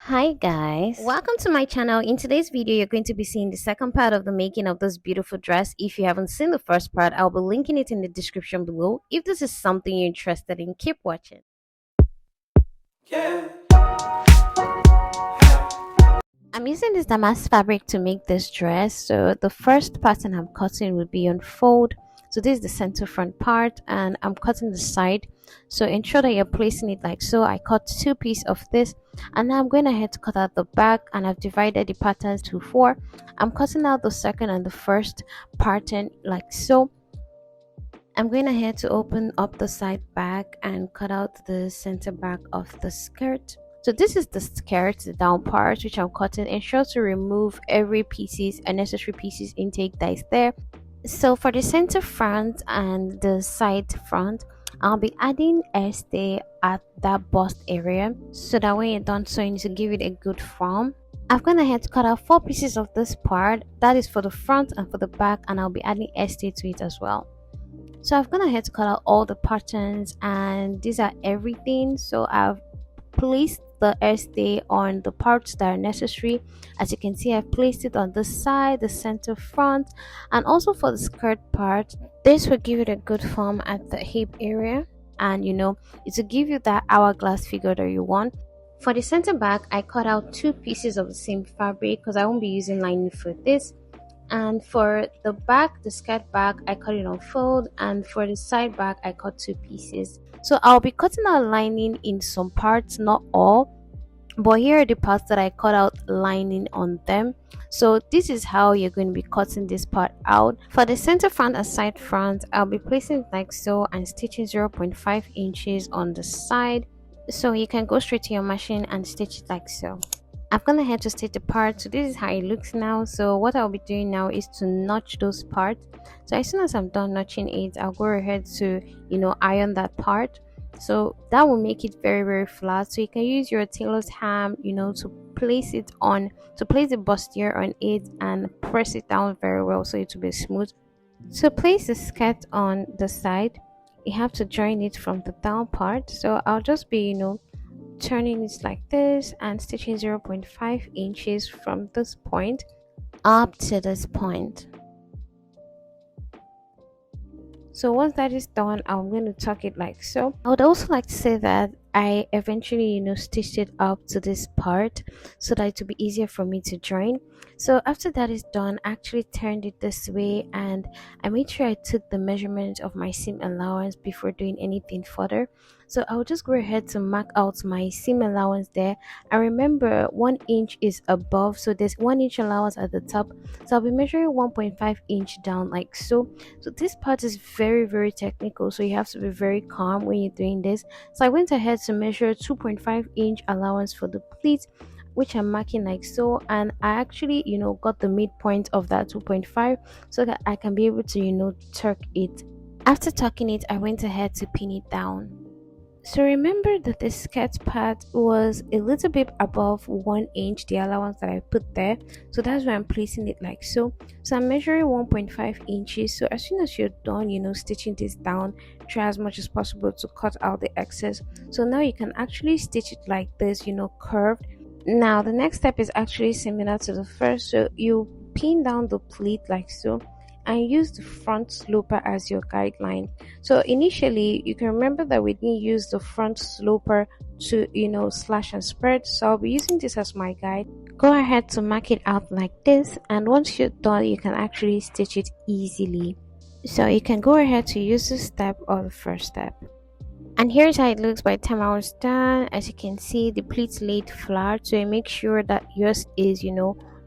Hi guys, welcome to my channel. In today's video you're going to be seeing the second part of the making of this beautiful dress. If you haven't seen the first part, I'll be linking it in the description below. If this is something you're interested in, keep watching. I'm using this damask fabric to make this dress. So the first pattern I'm cutting will be on fold. So this is the center front part and I'm cutting the side. So ensure that you're placing it like so. I cut two pieces of this and now I'm going ahead to cut out the back, and I've divided the patterns to four. I'm cutting out the second and the first pattern like so. I'm going ahead to open up the side back and cut out the center back of the skirt. So this is the skirt, the down part, which I'm cutting. Ensure to remove every pieces, unnecessary pieces intake that is there. So for the center front and the side front, I'll be adding a stay at that bust area so that when you're done sewing to give it a good form. I've gone ahead to cut out four pieces of this part, that is for the front and for the back, and I'll be adding a stay to it as well. So I've gone ahead to cut out all the patterns and these are everything. So I've placed the stay on the parts that are necessary. As you can see, I've placed it on the side, the center, front, and also for the skirt part. This will give it a good form at the hip area, and it will give you that hourglass figure that you want. For the center back, I cut out two pieces of the same fabric because I won't be using lining for this. And for the back, the skirt back, I cut it on fold, and for the side back I cut two pieces. So I'll be cutting out lining in some parts, not all, but here are the parts that I cut out lining on them. So this is how you're going to be cutting this part out. For the center front and side front, I'll be placing it like so and stitching 0.5 inches on the side. So you can go straight to your machine and stitch it like so. I've gone ahead to stitch the part. So this is how it looks now. So what I'll be doing now is to notch those parts. So as soon as I'm done notching it, I'll go ahead to iron that part. So that will make it very flat. So you can use your tailor's ham to place it on, to place the bustier on it and press it down very well so it will be smooth. To place the skirt on the side, you have to join it from the down part. So I'll just be turning it like this and stitching 0.5 inches from this point up to this point. So once that is done, I'm going to tuck it like so. I would also like to say that I eventually stitched it up to this part so that it will be easier for me to join. So after that is done, I actually turned it this way and I made sure I took the measurement of my seam allowance before doing anything further. So I'll just go ahead to mark out my seam allowance there. I remember 1 inch is above, so there's 1 inch allowance at the top. So I'll be measuring 1.5 inch down like so. So this part is very technical, so you have to be very calm when you're doing this. So I went ahead to measure 2.5 inch allowance for the pleats, which I'm marking like so, and I actually got the midpoint of that 2.5 so that I can be able to tuck it. After tucking it, I went ahead to pin it down. So remember that the skirt part was a little bit above 1 inch, the allowance that I put there. So that's why I'm placing it like so. So I'm measuring 1.5 inches. So as soon as you're done, stitching this down, try as much as possible to cut out the excess. So now you can actually stitch it like this, curved. Now the next step is actually similar to the first. So you pin down the pleat like so and use the front sloper as your guideline. So initially you can remember that we didn't use the front sloper to slash and spread, so I'll be using this as my guide. Go ahead to mark it out like this, and once you're done you can actually stitch it easily. So you can go ahead to use this step or the first step. And here's how it looks by the time I was done. As you can see, the pleats laid flat, so you make sure that yours is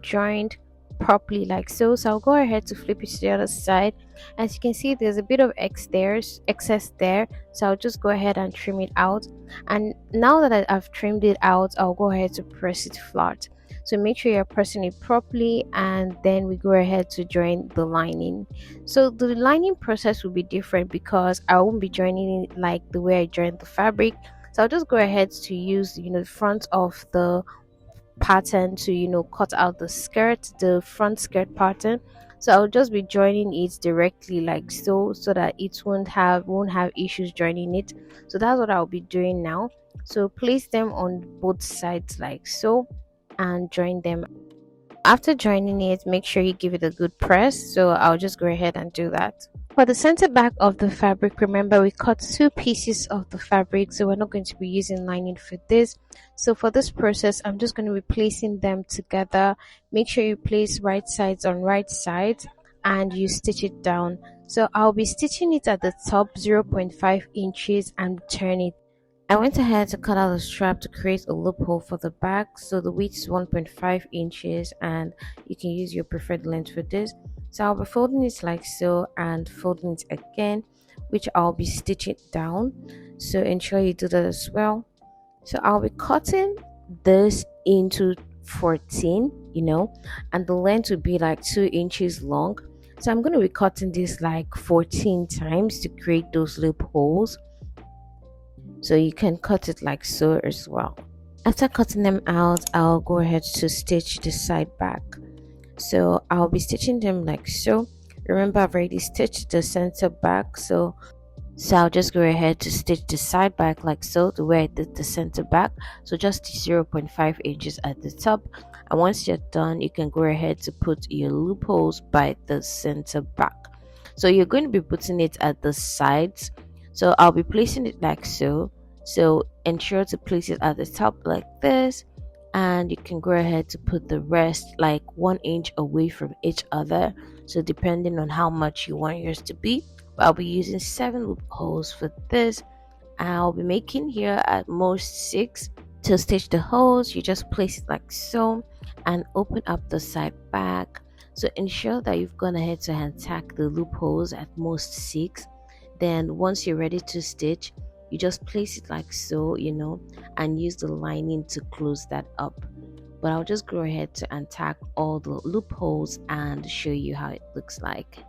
joined properly like so. So I'll go ahead to flip it to the other side. As you can see, there's a bit of excess there, so I'll just go ahead and trim it out. And now that I've trimmed it out, I'll go ahead to press it flat. So make sure you're pressing it properly, and then we go ahead to join the lining. So the lining process will be different because I won't be joining it like the way I joined the fabric. So I'll just go ahead to use the front of the pattern to cut out the skirt, the front skirt pattern. So I'll just be joining it directly like so that it won't have issues joining it. So that's what I'll be doing now. So place them on both sides like so and join them. After joining it, make sure you give it a good press. So I'll just go ahead and do that. For the center back of the fabric, remember we cut two pieces of the fabric, so we're not going to be using lining for this. So for this process, I'm just going to be placing them together. Make sure you place right sides on right sides and you stitch it down. So I'll be stitching it at the top 0.5 inches and turn it. I went ahead to cut out the strap to create a loophole for the back. So the width is 1.5 inches and you can use your preferred length for this. So I'll be folding it like so and folding it again, which I'll be stitching down. So ensure you do that as well. So I'll be cutting this into 14, and the length will be like 2 inches long. So I'm going to be cutting this like 14 times to create those loopholes. So you can cut it like so as well. After cutting them out, I'll go ahead to stitch the side back. So I'll be stitching them like so. Remember, I've already stitched the center back, so I'll just go ahead to stitch the side back like so, the way I did the center back. So just 0.5 inches at the top, and once you're done, you can go ahead to put your loopholes by the center back. So you're going to be putting it at the sides. So I'll be placing it like so. So ensure to place it at the top like this, and you can go ahead to put the rest like 1 inch away from each other. So depending on how much you want yours to be, but I'll be using 7 loopholes for this. I'll be making here at most 6. To stitch the holes, you just place it like so and open up the side back. So ensure that you've gone ahead to hand tack the loopholes at most 6. Then once you're ready to stitch, you just place it like so, and use the lining to close that up. But I'll just go ahead to untack all the loopholes and show you how it looks like.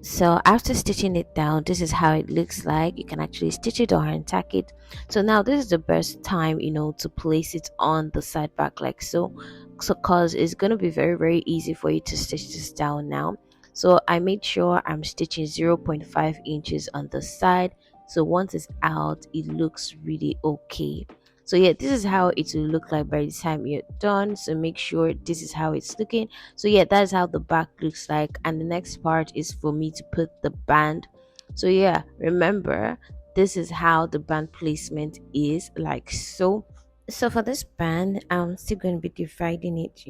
So after stitching it down, this is how it looks like. You can actually stitch it or untack it. So now this is the best time, to place it on the side back like so. So cause it's going to be very, very easy for you to stitch this down now. So I made sure I'm stitching 0.5 inches on the side. So once it's out, it looks really okay. So yeah, this is how it will look like by the time you're done. So make sure this is how it's looking. So yeah, that's how the back looks like, and the next part is for me to put the band. So yeah, remember, this is how the band placement is like so. So for this band, I'm still going to be dividing it,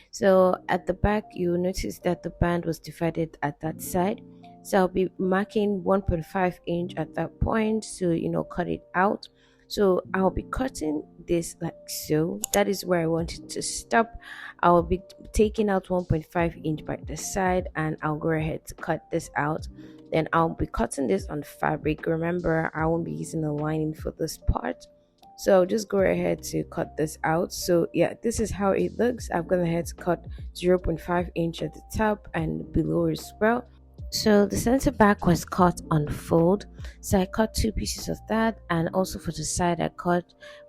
so at the back you'll notice that the band was divided at that side. So I'll be marking 1.5 inch at that point, so cut it out. So I'll be cutting this like so. That is where I want it to stop. I'll be taking out 1.5 inch by the side, and I'll go ahead to cut this out. Then I'll be cutting this on fabric. Remember, I won't be using a lining for this part. So I'll just go ahead to cut this out. So yeah, this is how it looks. I've gone ahead to cut 0.5 inch at the top and below as well. So the center back was cut on fold, so I cut 2 pieces of that, and also for the side I cut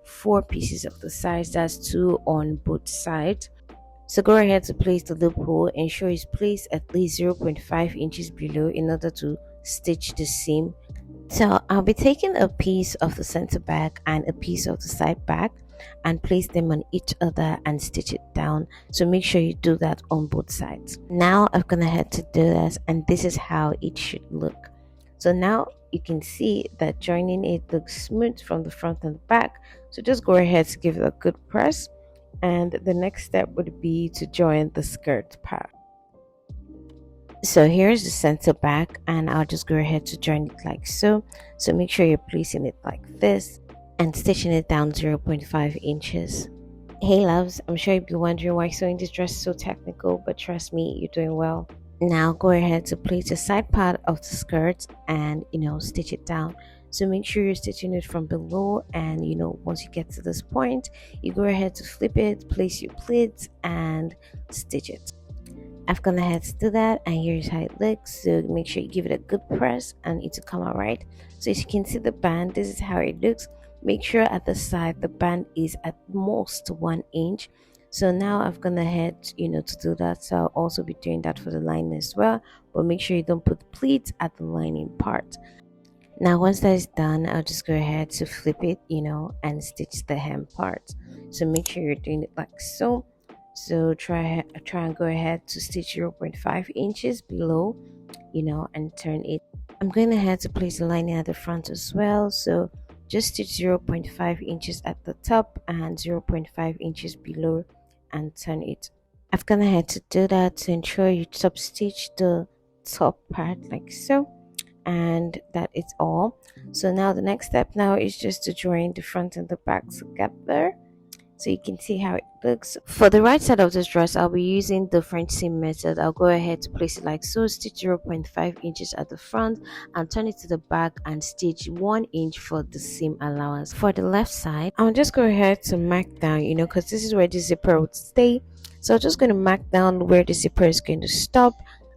4 pieces of the size. That's 2 on both sides. So go ahead to place the loophole. Ensure it's placed at least 0.5 inches below in order to stitch the seam. So I'll be taking a piece of the center back and a piece of the side back and place them on each other and stitch it down. So make sure you do that on both sides. Now I've gone ahead to do this, and this is how it should look. So now you can see that joining it looks smooth from the front and the back. So just go ahead to give it a good press, and the next step would be to join the skirt part. So here's the center back, and I'll just go ahead to join it like so. So make sure you're placing it like this and stitching it down 0.5 inches. Hey loves, I'm sure you'd be wondering why sewing this dress is so technical, but trust me, you're doing well. Now go ahead to place the side part of the skirt and stitch it down. So make sure you're stitching it from below, and once you get to this point, you go ahead to flip it, place your pleats and stitch it. I've gone ahead to do that, and here's how it looks. So make sure you give it a good press and it will come out right. So as you can see the band, this is how it looks. Make sure at the side the band is at most 1 inch. So now I've gone ahead to do that. So I'll also be doing that for the lining as well, but make sure you don't put pleats at the lining part. Now once that is done, I'll just go ahead to flip it, and stitch the hem part. So make sure you're doing it like so. So try and go ahead to stitch 0.5 inches below, and turn it. I'm going ahead to place the lining at the front as well. So just stitch 0.5 inches at the top and 0.5 inches below and turn it. I've gone ahead to do that to ensure you top stitch the top part like so, and that is all. So now the next step now is just to join the front and the back together, so you can see how it looks. For the right side of this dress, I'll be using the French seam method. I'll go ahead to place it like so, stitch 0.5 inches at the front and turn it to the back and stitch 1 inch for the seam allowance. For the left side, I'll just go ahead to mark down, because this is where the zipper would stay. So I'm just going to mark down where the zipper is going to stop,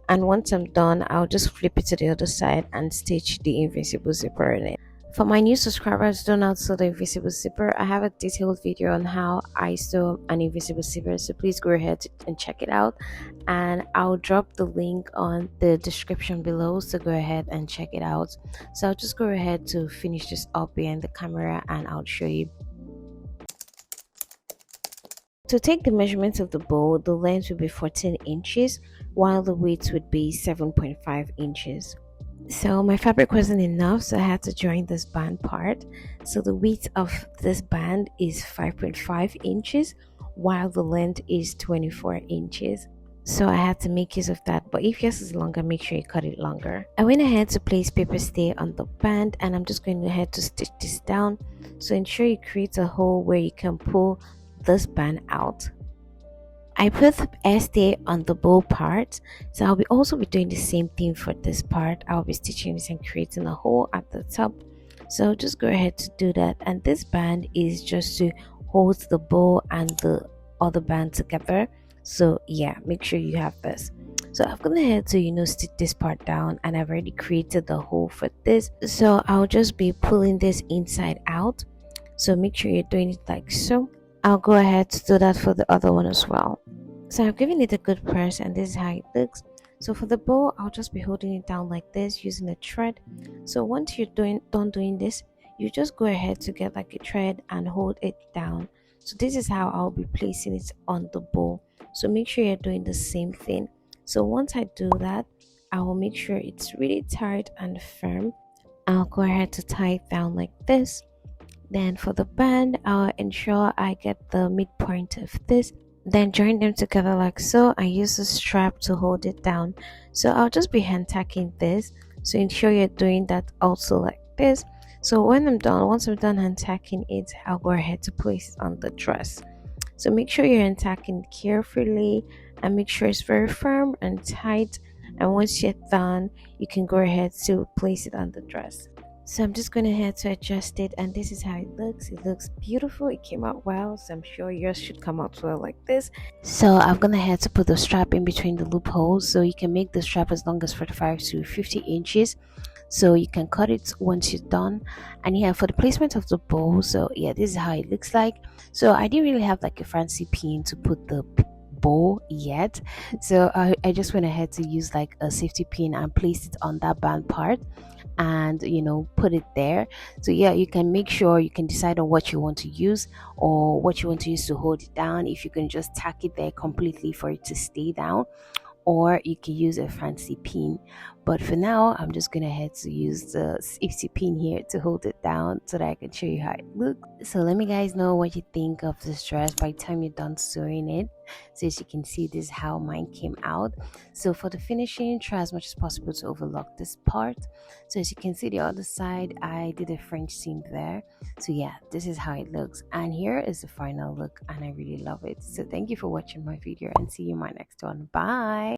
and once I'm done, I'll just flip it to the other side and stitch the invisible zipper in it. For my new subscribers who don't know how to sew the invisible zipper, I have a detailed video on how I sew an invisible zipper, so please go ahead and check it out, and I'll drop the link on the description below, so go ahead and check it out. So I'll just go ahead to finish this up behind the camera and I'll show you. To take the measurements of the bow, the length will be 14 inches while the width would be 7.5 inches. So my fabric wasn't enough, so I had to join this band part. So the width of this band is 5.5 inches while the length is 24 inches. So I had to make use of that, but if yours is longer, make sure you cut it longer. I went ahead to place paper stay on the band, and I'm just going ahead to stitch this down. So ensure you create a hole where you can pull this band out. I put the stay on the bow part, so I'll be also be doing the same thing for this part. I'll be stitching this and creating a hole at the top. So just go ahead to do that, and this band is just to hold the bow and the other band together. So yeah, make sure you have this. So I've gone ahead to stitch this part down, and I've already created the hole for this. So I'll just be pulling this inside out, so make sure you're doing it like so. I'll go ahead to do that for the other one as well. So I've given it a good press, and this is how it looks. So for the bow, I'll just be holding it down like this using a thread. So once you're done doing this, you just go ahead to get like a thread and hold it down. So this is how I'll be placing it on the bow. So make sure you're doing the same thing. So once I do that, I will make sure it's really tight and firm. I'll go ahead to tie it down like this. Then for the band, I'll ensure I get the midpoint of this, then join them together like so, and use the strap to hold it down. So I'll just be hand tacking this, so ensure you're doing that also like this. So once I'm done hand tacking it, I'll go ahead to place it on the dress. So make sure you're hand tacking carefully and make sure it's very firm and tight, and once you're done, you can go ahead to place it on the dress. So I'm just going ahead to adjust it, and this is how it looks. It looks beautiful. It came out well, so I'm sure yours should come out well like this. So I've gone ahead to put the strap in between the loopholes, so you can make the strap as long as 45 to 50 inches. So you can cut it once you're done. And yeah, for the placement of the bow, so yeah, this is how it looks like. So I didn't really have like a fancy pin to put the bow yet, so I just went ahead to use like a safety pin and place it on that band part, and put it there. So yeah, you can make sure you can decide on what you want to use or what you want to use to hold it down. If you can just tack it there completely for it to stay down, or you can use a fancy pin, but for now I'm just gonna head to use the safety pin here to hold it down so that I can show you how it looks. So let me guys know what you think of this dress by the time you're done sewing it. So as you can see, this is how mine came out. So for the finishing, try as much as possible to overlock this part. So as you can see, the other side I did a French seam there. So yeah, this is how it looks, and here is the final look, and I really love it. So thank you for watching my video, and see you in my next one. Bye.